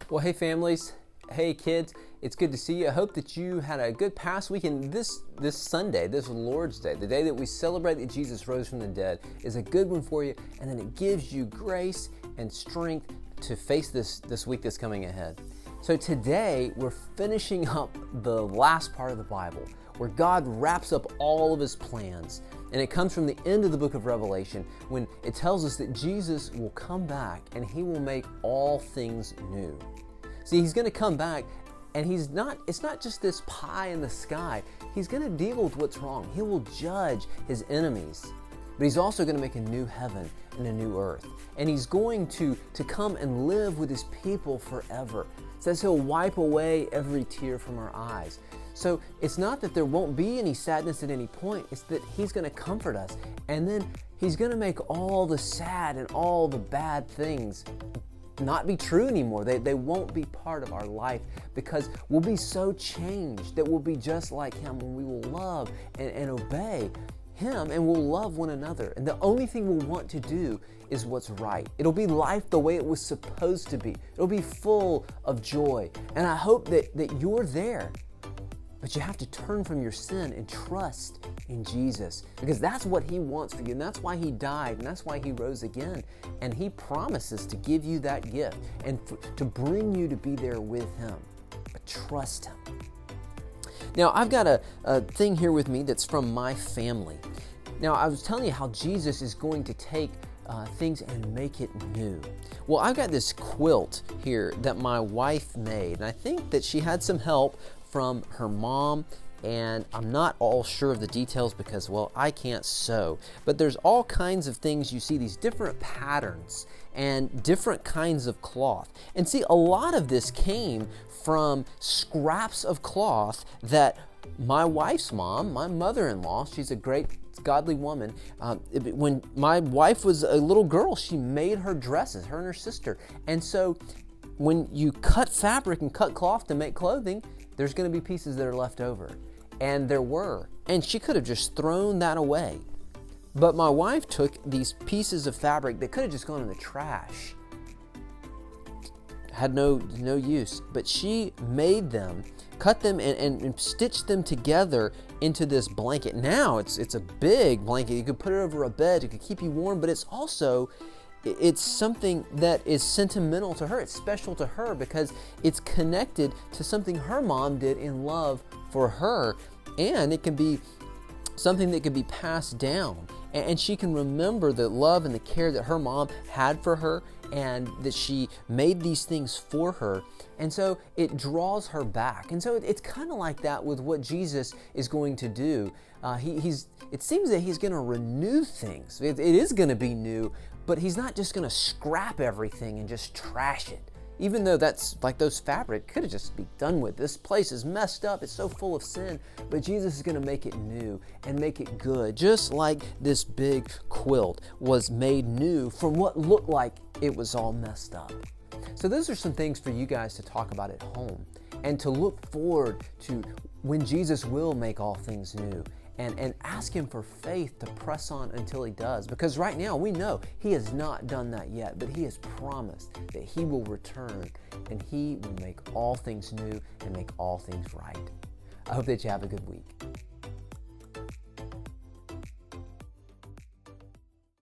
Well, hey families, hey kids, it's good to see you. I hope that you had a good past weekend. This Sunday, this Lord's Day, the day that we celebrate that Jesus rose from the dead, is a good one for you, and then it gives you grace and strength to face this week that's coming ahead. So today, we're finishing up the last part of the Bible, where God wraps up all of His plans. And it comes from the end of the book of Revelation when it tells us that Jesus will come back and He will make all things new. See, He's going to come back and it's not just this pie in the sky. He's going to deal with what's wrong. He will judge His enemies. But He's also going to make a new heaven and a new earth. And He's going to come and live with His people forever. It says He'll wipe away every tear from our eyes. So it's not that there won't be any sadness at any point, it's that He's going to comfort us. And then He's going to make all the sad and all the bad things not be true anymore. They won't be part of our life because we'll be so changed that we'll be just like Him when we will love and obey Him, and we'll love one another. And the only thing we'll want to do is what's right. It'll be life the way it was supposed to be. It'll be full of joy. And I hope that you're there. But you have to turn from your sin and trust in Jesus, because that's what He wants for you, and that's why He died, and that's why He rose again. And He promises to give you that gift and to bring you to be there with Him. But trust Him. Now, I've got a thing here with me that's from my family. Now, I was telling you how Jesus is going to take things and make it new. Well, I've got this quilt here that my wife made, and I think that she had some help from her mom, and I'm not all sure of the details because, well, I can't sew. But there's all kinds of things. You see these different patterns and different kinds of cloth. And see, a lot of this came from scraps of cloth that my wife's mom, my mother-in-law, she's a great godly woman. When my wife was a little girl, she made her dresses, her and her sister. And so when you cut fabric and cut cloth to make clothing, there's going to be pieces that are left over. And there were. And she could have just thrown that away. But my wife took these pieces of fabric that could have just gone in the trash. Had no use. But she made them, cut them, and stitched them together into this blanket. Now it's a big blanket. You could put it over a bed. It could keep you warm. But it's something that is sentimental to her. It's special to her because it's connected to something her mom did in love for her, and it can be something that can be passed down. And she can remember the love and the care that her mom had for her, and that she made these things for her. And so it draws her back. And so it's kind of like that with what Jesus is going to do. It seems that He's going to renew things. It is going to be new, but He's not just going to scrap everything and just trash it. Even though that's like those fabric could have just be done with. This place is messed up. It's so full of sin. But Jesus is going to make it new and make it good. Just like this big quilt was made new from what looked like it was all messed up. So those are some things for you guys to talk about at home and to look forward to when Jesus will make all things new. And ask Him for faith to press on until He does. Because right now we know He has not done that yet, but He has promised that He will return and He will make all things new and make all things right. I hope that you have a good week.